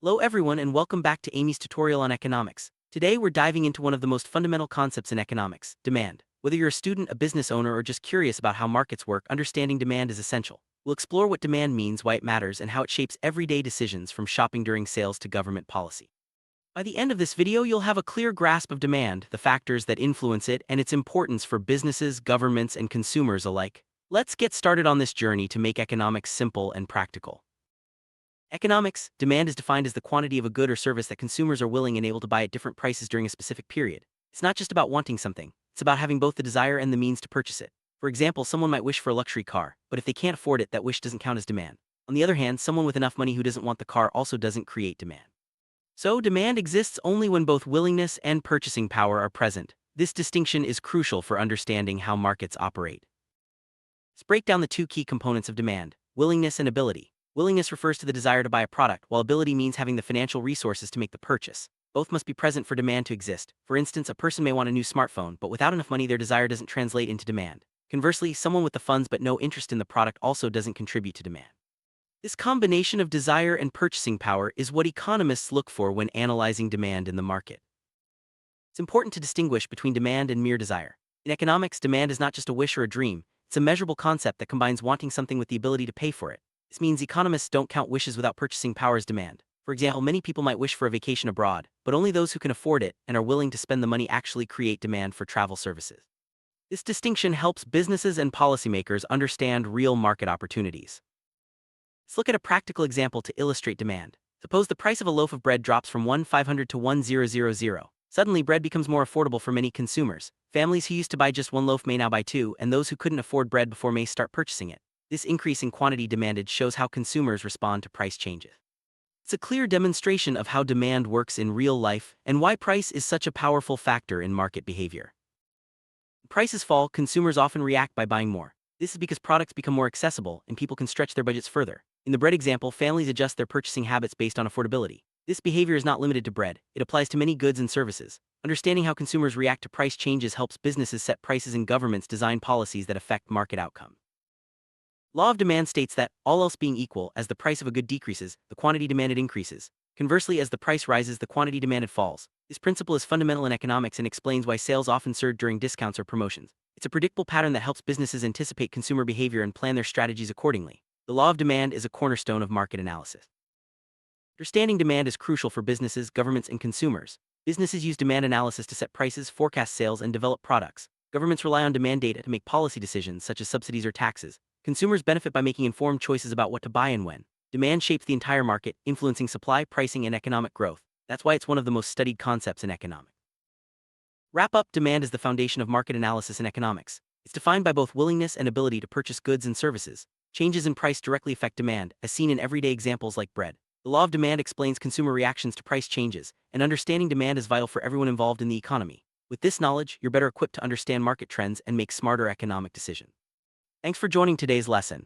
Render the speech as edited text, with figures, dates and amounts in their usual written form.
Hello everyone and welcome back to Amy's tutorial on economics. Today we're diving into one of the most fundamental concepts in economics, demand. Whether you're a student, a business owner, or just curious about how markets work, understanding demand is essential. We'll explore what demand means, why it matters, and how it shapes everyday decisions from shopping during sales to government policy. By the end of this video, you'll have a clear grasp of demand, the factors that influence it, and its importance for businesses, governments, and consumers alike. Let's get started on this journey to make economics simple and practical. Economics, demand is defined as the quantity of a good or service that consumers are willing and able to buy at different prices during a specific period. It's not just about wanting something, it's about having both the desire and the means to purchase it. For example, someone might wish for a luxury car, but if they can't afford it, that wish doesn't count as demand. On the other hand, someone with enough money who doesn't want the car also doesn't create demand. So, demand exists only when both willingness and purchasing power are present. This distinction is crucial for understanding how markets operate. Let's break down the two key components of demand: willingness and ability. Willingness refers to the desire to buy a product, while ability means having the financial resources to make the purchase. Both must be present for demand to exist. For instance, a person may want a new smartphone, but without enough money, their desire doesn't translate into demand. Conversely, someone with the funds but no interest in the product also doesn't contribute to demand. This combination of desire and purchasing power is what economists look for when analyzing demand in the market. It's important to distinguish between demand and mere desire. In economics, demand is not just a wish or a dream, it's a measurable concept that combines wanting something with the ability to pay for it. This means economists don't count wishes without purchasing power as demand. For example, many people might wish for a vacation abroad, but only those who can afford it and are willing to spend the money actually create demand for travel services. This distinction helps businesses and policymakers understand real market opportunities. Let's look at a practical example to illustrate demand. Suppose the price of a loaf of bread drops from 1,500 to 1,000. Suddenly, bread becomes more affordable for many consumers. Families who used to buy just one loaf may now buy two, and those who couldn't afford bread before may start purchasing it. This increase in quantity demanded shows how consumers respond to price changes. It's a clear demonstration of how demand works in real life and why price is such a powerful factor in market behavior. When prices fall, consumers often react by buying more. This is because products become more accessible and people can stretch their budgets further. In the bread example, families adjust their purchasing habits based on affordability. This behavior is not limited to bread, it applies to many goods and services. Understanding how consumers react to price changes helps businesses set prices and governments design policies that affect market outcomes. Law of demand states that, all else being equal, as the price of a good decreases, the quantity demanded increases. Conversely, as the price rises, the quantity demanded falls. This principle is fundamental in economics and explains why sales often surge during discounts or promotions. It's a predictable pattern that helps businesses anticipate consumer behavior and plan their strategies accordingly. The law of demand is a cornerstone of market analysis. Understanding demand is crucial for businesses, governments, and consumers. Businesses use demand analysis to set prices, forecast sales, and develop products. Governments rely on demand data to make policy decisions such as subsidies or taxes. Consumers benefit by making informed choices about what to buy and when. Demand shapes the entire market, influencing supply, pricing, and economic growth. That's why it's one of the most studied concepts in economics. Wrap up: demand is the foundation of market analysis in economics. It's defined by both willingness and ability to purchase goods and services. Changes in price directly affect demand, as seen in everyday examples like bread. The law of demand explains consumer reactions to price changes, and understanding demand is vital for everyone involved in the economy. With this knowledge, you're better equipped to understand market trends and make smarter economic decisions. Thanks for joining today's lesson.